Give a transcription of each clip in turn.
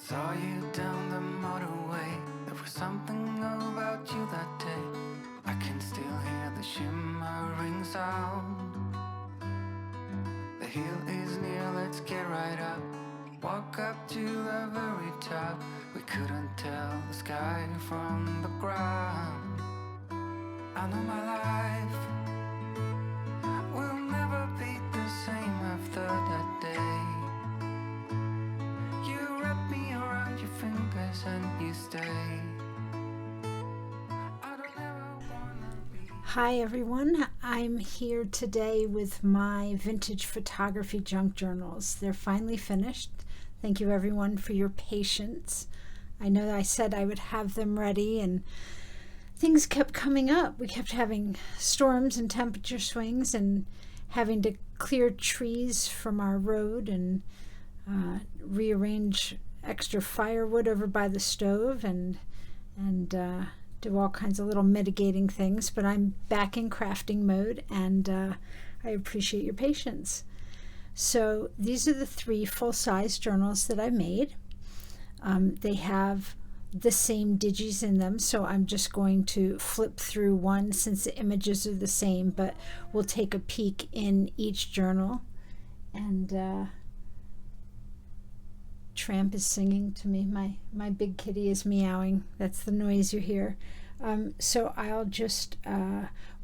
Saw you down the motorway. There was something about you that day. I can still hear the shimmering sound. The hill is near, let's get right up. Walk up to the very top. We couldn't tell the sky from the ground. I know my life will never be the same after that day. You wrap me around your fingers and you stay. I don't ever wanna be. Hi everyone, I'm here today with my vintage photography junk journals. They're finally finished. Thank you everyone for your patience. I know I said I would have them ready and things kept coming up. We kept having storms and temperature swings and having to clear trees from our road and rearrange extra firewood over by the stove and do all kinds of little mitigating things, but I'm back in crafting mode and I appreciate your patience. So these are the 3 full-size journals that I made. They have the same digis in them, so I'm just going to flip through one since the images are the same, but we'll take a peek in each journal. And Tramp is singing to me. My big kitty is meowing. That's the noise you hear. So I'll just,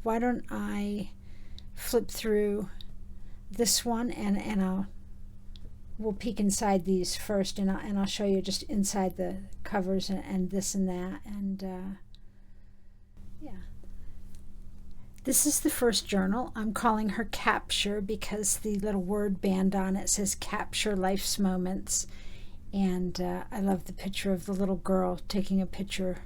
why don't I flip through this one and we'll peek inside these first, and I'll show you just inside the covers and this and that, and yeah. This is the first journal. I'm calling her Capture because the little word band on it says Capture Life's Moments. And I love the picture of the little girl taking a picture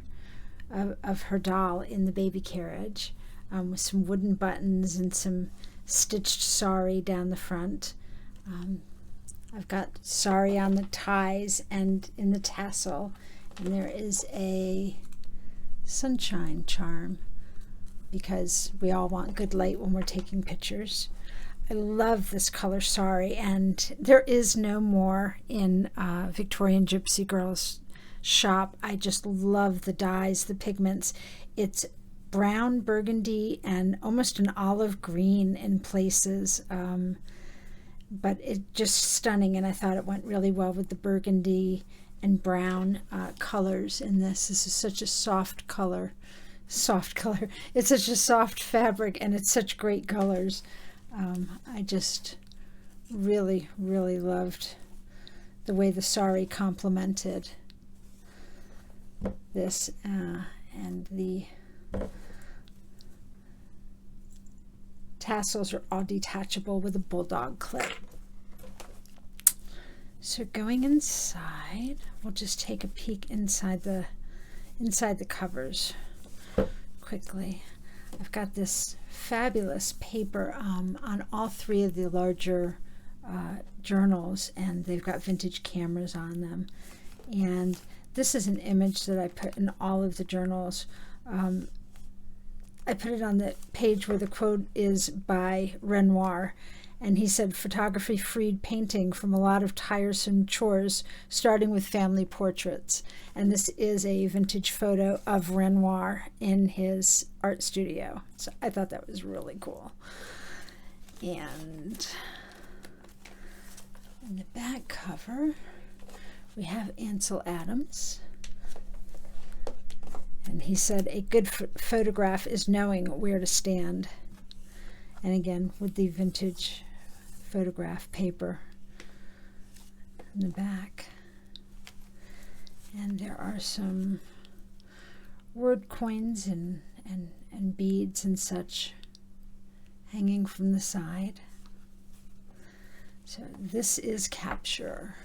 of her doll in the baby carriage with some wooden buttons and some stitched sari down the front. I've got sari on the ties and in the tassel, and there is a sunshine charm because we all want good light when we're taking pictures. I love this color sari, and there is no more in Victorian Gypsy Girls shop. I just love the dyes, the pigments. It's brown, burgundy, and almost an olive green in places, but it's just stunning, and I thought it went really well with the burgundy and brown colors in this. This is such a soft color. It's such a soft fabric, and it's such great colors. I just really, really loved the way the sari complemented this, and the tassels are all detachable with a bulldog clip. So going inside, we'll just take a peek inside the covers quickly. I've got this fabulous paper on all 3 of the larger journals, and they've got vintage cameras on them. And this is an image that I put in all of the journals. I put it on the page where the quote is by Renoir, and he said, "Photography freed painting from a lot of tiresome chores, starting with family portraits." And this is a vintage photo of Renoir in his art studio. So I thought that was really cool. And in the back cover, we have Ansel Adams. And he said, "A good photograph is knowing where to stand." And again, with the vintage photograph paper in the back. And there are some word coins and beads and such hanging from the side. So this is Capture.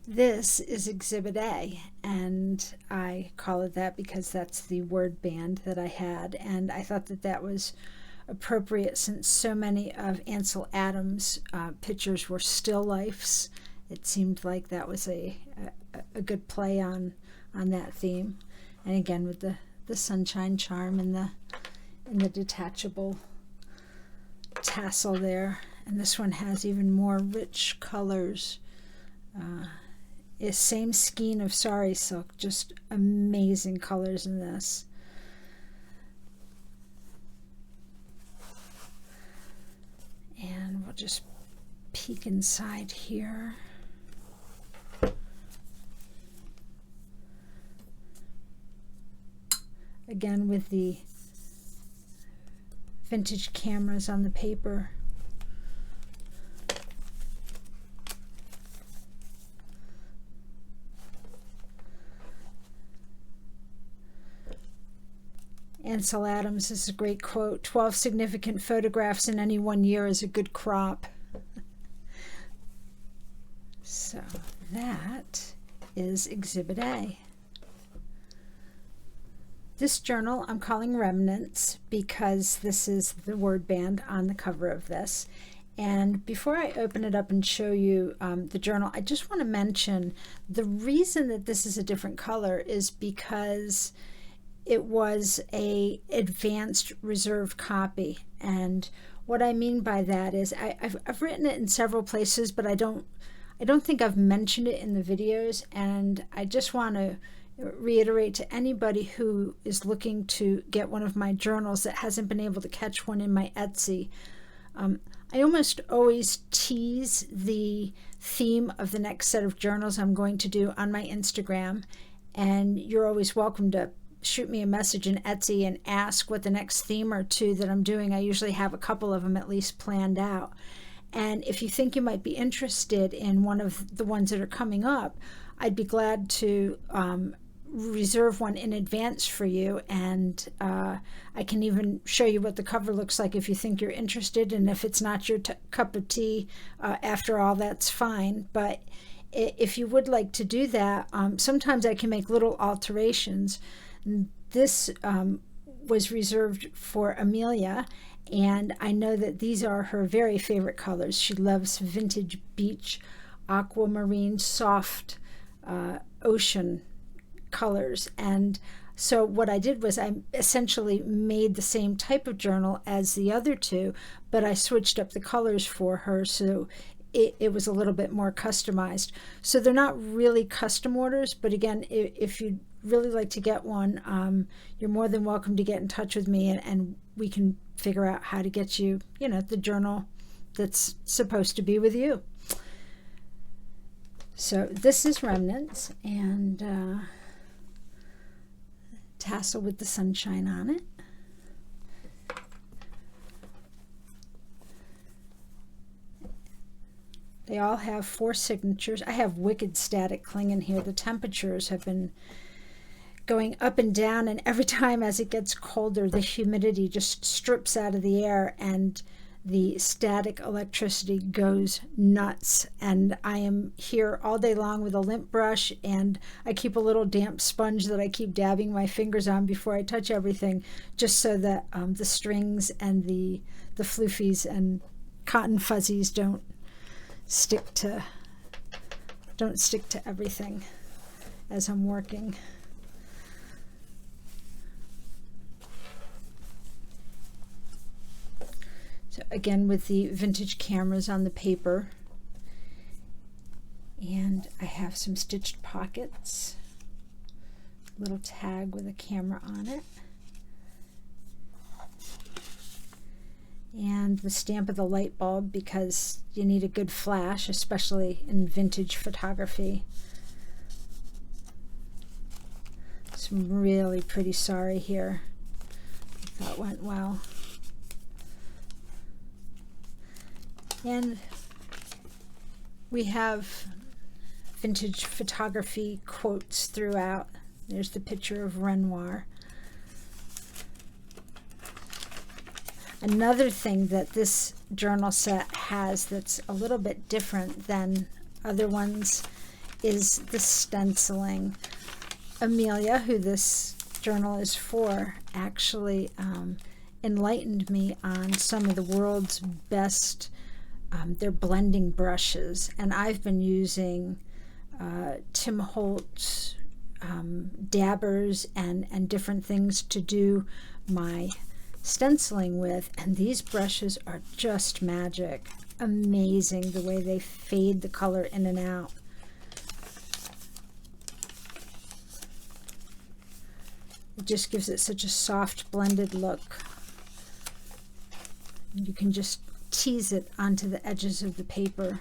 This is Exhibit A, and I call it that because that's the word band that I had, and I thought that that was appropriate since so many of Ansel Adams' pictures were still lifes. It seemed like that was a good play on that theme, and again with the sunshine charm and the detachable tassel there. And this one has even more rich colors is same skein of sari silk, just amazing colors in this. And we'll just peek inside here. Again with the vintage cameras on the paper. Ansel Adams is a great quote. 12 significant photographs in any one year is a good crop. So that is Exhibit A. This journal I'm calling Remnants because this is the word band on the cover of this. And before I open it up and show you the journal, I just want to mention the reason that this is a different color is because it was a advanced reserve copy. And what I mean by that is I've written it in several places, but I don't think I've mentioned it in the videos. And I just want to reiterate to anybody who is looking to get one of my journals that hasn't been able to catch one in my Etsy. I almost always tease the theme of the next set of journals I'm going to do on my Instagram, and you're always welcome to shoot me a message in Etsy and ask what the next theme or two that I'm doing. I usually have a couple of them at least planned out. And if you think you might be interested in one of the ones that are coming up, I'd be glad to reserve one in advance for you, and I can even show you what the cover looks like if you think you're interested. And if it's not your cup of tea, after all, that's fine. But if you would like to do that, sometimes I can make little alterations. This was reserved for Amelia, and I know that these are her very favorite colors. She loves vintage beach, aquamarine, soft ocean colors. And so what I did was I essentially made the same type of journal as the other two, but I switched up the colors for her, so it was a little bit more customized. So they're not really custom orders, but again, if you'd really like to get one, you're more than welcome to get in touch with me, and we can figure out how to get you, the journal that's supposed to be with you. So this is Remnants, and tassel with the sunshine on it. They all have 4 signatures. I have wicked static clinging here. The temperatures have been going up and down, and every time as it gets colder, the humidity just strips out of the air and the static electricity goes nuts. And I am here all day long with a lint brush, and I keep a little damp sponge that I keep dabbing my fingers on before I touch everything, just so that the strings and the floofies and cotton fuzzies don't stick to everything as I'm working. So again, with the vintage cameras on the paper, and I have some stitched pockets, little tag with a camera on it, and the stamp of the light bulb because you need a good flash, especially in vintage photography. Some really pretty sari here. I thought went well. And we have vintage photography quotes throughout. There's the picture of Renoir. Another thing that this journal set has that's a little bit different than other ones is the stenciling. Amelia, who this journal is for, actually enlightened me on some of the world's best their blending brushes, and I've been using Tim Holtz dabbers and different things to do my stenciling with, and these brushes are just magic. Amazing the way they fade the color in and out. just gives it such a soft blended look. You can just tease it onto the edges of the paper.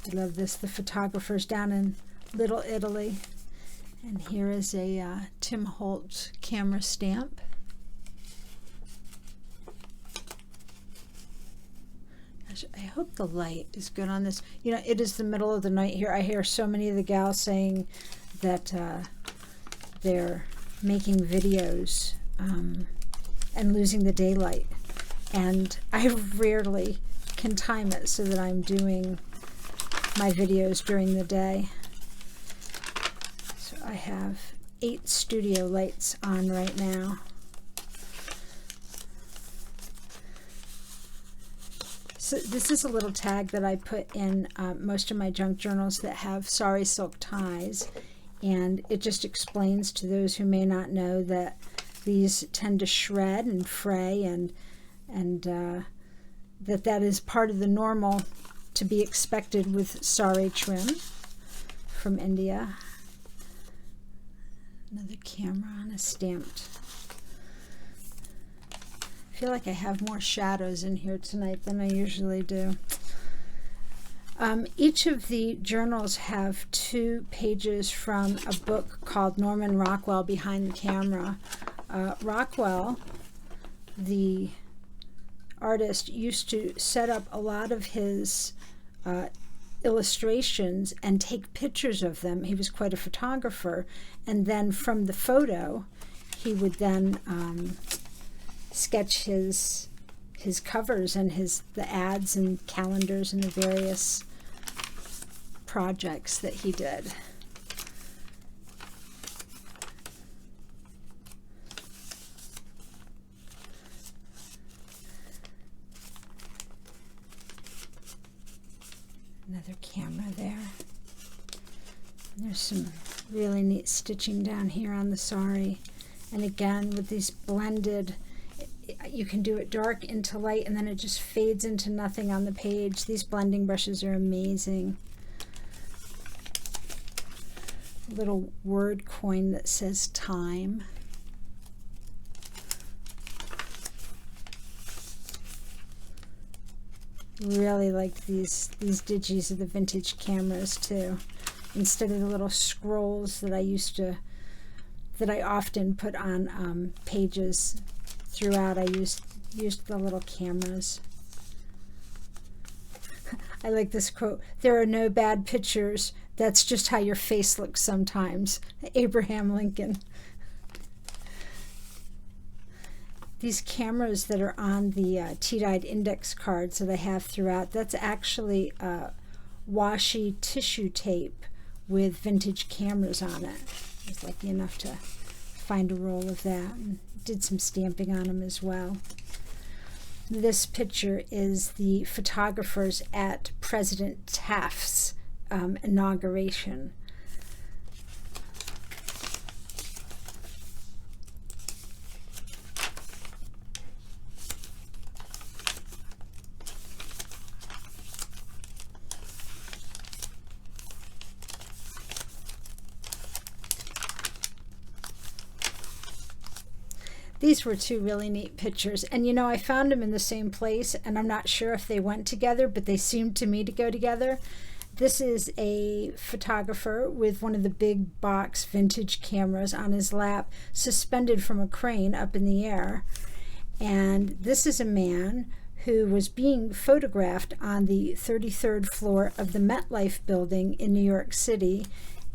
I love this. The photographer's down in Little Italy. And here is a Tim Holt camera stamp. Gosh, I hope the light is good on this. You know, it is the middle of the night here. I hear so many of the gals saying that they're making videos and losing the daylight. And I rarely can time it so that I'm doing my videos during the day. So I have 8 studio lights on right now. So this is a little tag that I put in most of my junk journals that have sari silk ties, and it just explains to those who may not know that these tend to shred and fray, and that is part of the normal to be expected with sari trim from India. Another camera on a stamped. I feel like I have more shadows in here tonight than I usually do. Each of the journals have 2 pages from a book called Norman Rockwell Behind the Camera. Rockwell, the artist, used to set up a lot of his illustrations and take pictures of them. He was quite a photographer, and then from the photo he would then sketch his covers and the ads and calendars and the various projects that he did. Another camera there. There's some really neat stitching down here on the sari. And again, with these blended, you can do it dark into light and then it just fades into nothing on the page. These blending brushes are amazing. A little word coin that says time. Really like these digis of the vintage cameras too. Instead of the little scrolls that I often put on pages throughout, I used the little cameras. I like this quote: "There are no bad pictures. That's just how your face looks sometimes." Abraham Lincoln. These cameras that are on the tea-dyed index cards that I have throughout, that's actually washi tissue tape with vintage cameras on it. I was lucky enough to find a roll of that and did some stamping on them as well. This picture is the photographers at President Taft's inauguration. These were 2 really neat pictures, and you know, I found them in the same place, and I'm not sure if they went together, but they seemed to me to go together. This is a photographer with one of the big box vintage cameras on his lap, suspended from a crane up in the air. And this is a man who was being photographed on the 33rd floor of the MetLife building in New York City.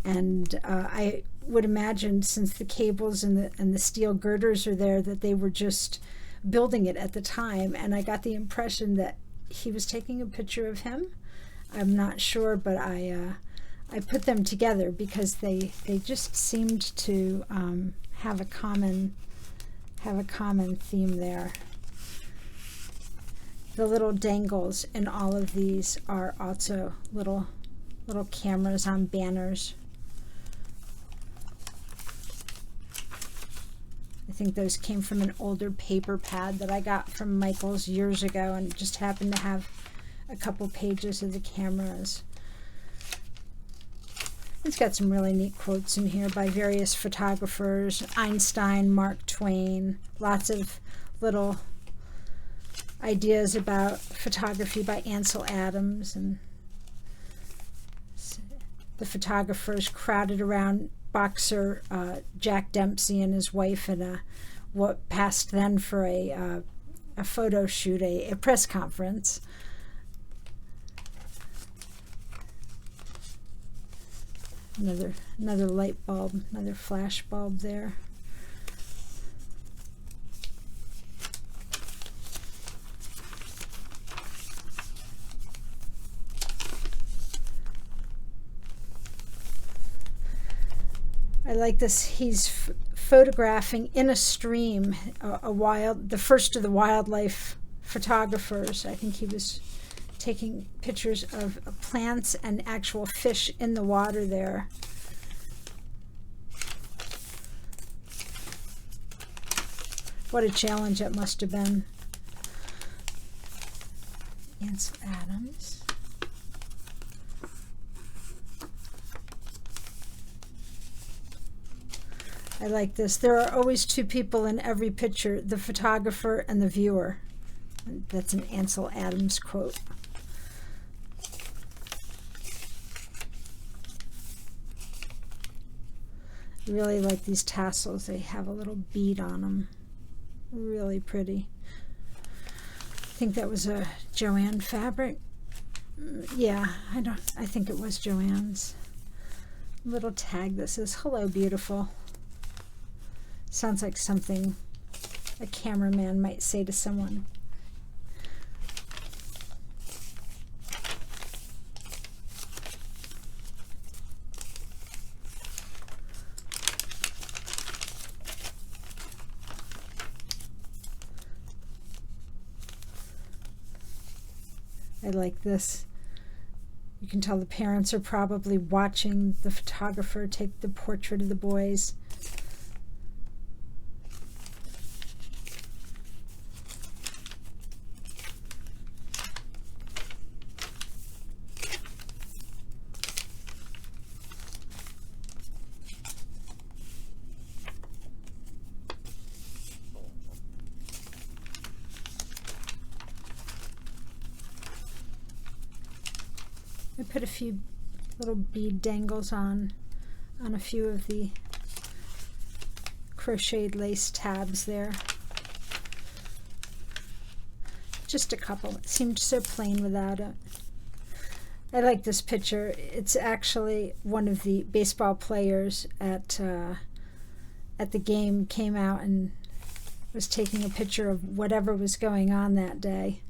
And I would imagine, since the cables and the steel girders are there, that they were just building it at the time. And I got the impression that he was taking a picture of him. I'm not sure, but I put them together because they just seemed to have a common theme there. The little dangles in all of these are also little cameras on banners. I think those came from an older paper pad that I got from Michael's years ago, and it just happened to have a couple pages of the cameras. It's got some really neat quotes in here by various photographers, Einstein, Mark Twain, lots of little ideas about photography by Ansel Adams, and the photographers crowded around boxer Jack Dempsey and his wife in what passed then for a photo shoot, a press conference. Another light bulb, another flash bulb there. I like this. He's photographing in a stream the first of the wildlife photographers. I think he was taking pictures of plants and actual fish in the water there. What a challenge that must have been. Ansel Adams. I like this. There are always two people in every picture, the photographer and the viewer. That's an Ansel Adams quote. I really like these tassels. They have a little bead on them. Really pretty. I think that was a Joanne fabric. Yeah, I think it was Joanne's. Little tag that says, "Hello, beautiful." Sounds like something a cameraman might say to someone. I like this. You can tell the parents are probably watching the photographer take the portrait of the boys. I put a few little bead dangles on a few of the crocheted lace tabs there. Just a couple. It seemed so plain without it. I like this picture. It's actually one of the baseball players at the game came out and was taking a picture of whatever was going on that day.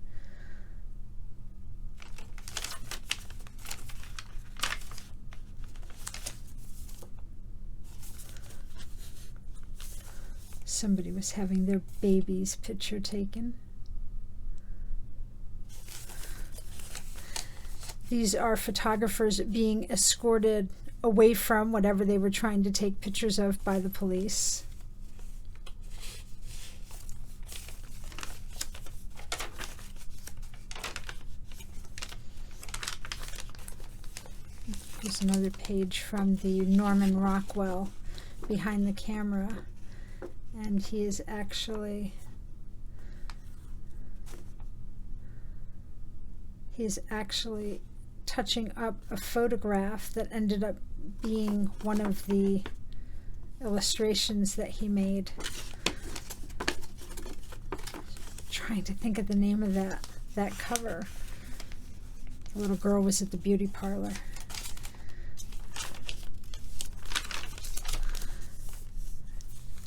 Somebody was having their baby's picture taken. These are photographers being escorted away from whatever they were trying to take pictures of by the police. Here's another page from the Norman Rockwell behind the camera. And he is actually touching up a photograph that ended up being one of the illustrations that he made. Trying to think of the name of that cover. The little girl was at the beauty parlor.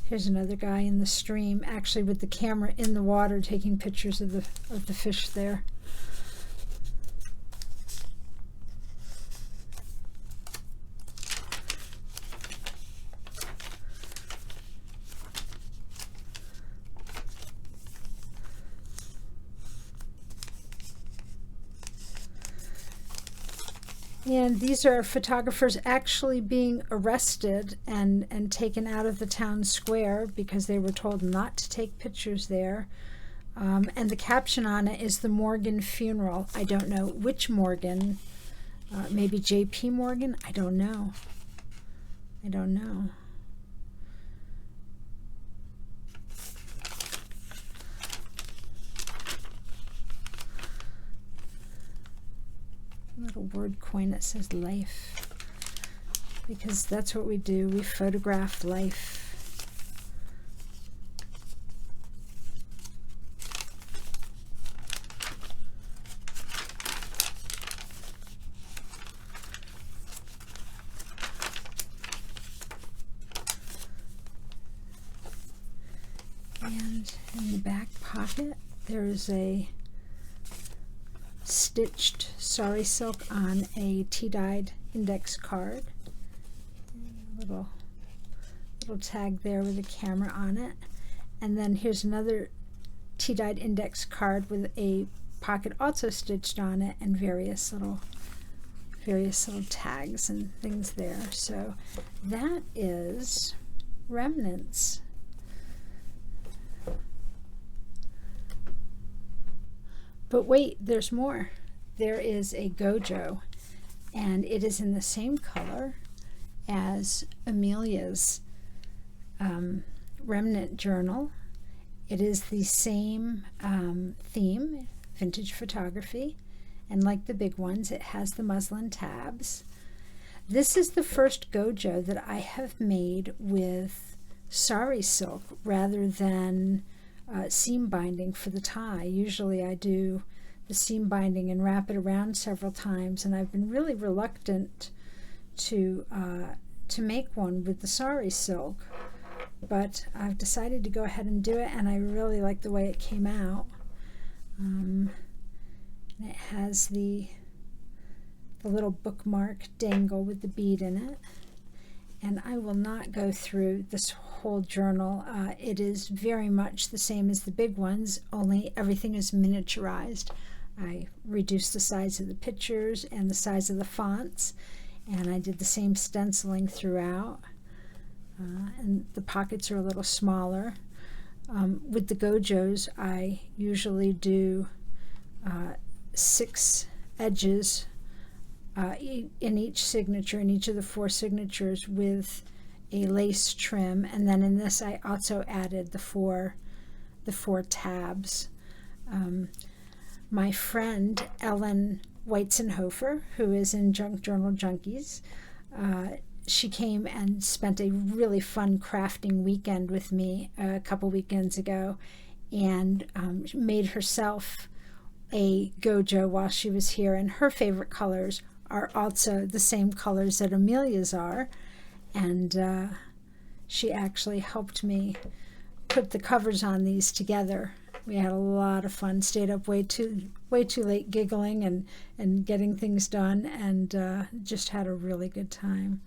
Here's another guy in the stream, actually with the camera in the water, taking pictures of the fish there. And these are photographers actually being arrested and taken out of the town square because they were told not to take pictures there. And the caption on it is the Morgan funeral. I don't know which Morgan. Maybe J.P. Morgan? I don't know. I don't know. A little word coin that says life. Because that's what we do. We photograph life. And in the back pocket, there is a stitched sari silk on a tea-dyed index card. A little tag there with a camera on it. And then here's another tea-dyed index card with a pocket also stitched on it and various little tags and things there. So that is Remnants. But wait, there's more. There is a Gojo, and it is in the same color as Amelia's Remnant journal. It is the same theme, vintage photography, and like the big ones, it has the muslin tabs. This is the first Gojo that I have made with sari silk rather than seam binding for the tie. Usually I do the seam binding and wrap it around several times, and I've been really reluctant to make one with the sari silk, but I've decided to go ahead and do it, and I really like the way it came out. And it has the little bookmark dangle with the bead in it. And I will not go through this whole journal. It is very much the same as the big ones, only everything is miniaturized. I reduced the size of the pictures and the size of the fonts, and I did the same stenciling throughout. And the pockets are a little smaller. With the Gojos, I usually do 6 edges in each signature, in each of the 4 signatures, with a lace trim, and then in this I also added the four tabs. My friend Ellen Weitzenhofer, who is in Junk Journal Junkies, she came and spent a really fun crafting weekend with me a couple weekends ago, and made herself a Gojo while she was here, and her favorite colors are also the same colors that Amelia's are, and she actually helped me put the covers on these together. We had a lot of fun, stayed up way too late giggling and getting things done, and just had a really good time.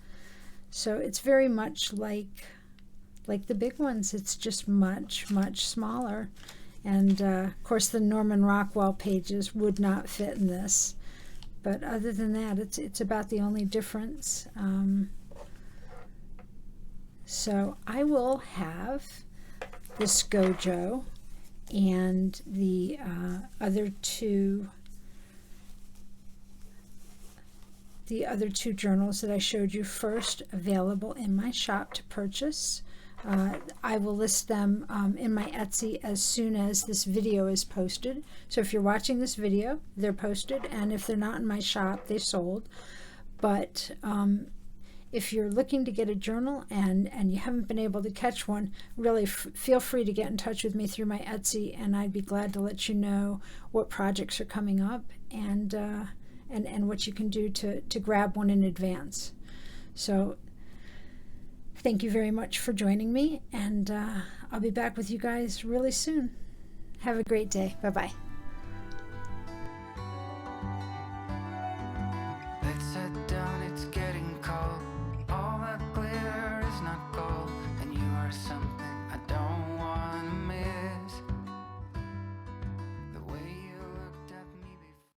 So it's very much like the big ones. It's just much smaller, and of course the Norman Rockwell pages would not fit in this. But other than that, it's about the only difference. So I will have this Gojo and the other two journals that I showed you first available in my shop to purchase. I will list them in my Etsy as soon as this video is posted. So if you're watching this video, they're posted, and if they're not in my shop, they sold. But if you're looking to get a journal and you haven't been able to catch one, really feel free to get in touch with me through my Etsy, and I'd be glad to let you know what projects are coming up and what you can do to grab one in advance. So thank you very much for joining me, and I'll be back with you guys really soon. Have a great day. Bye-bye.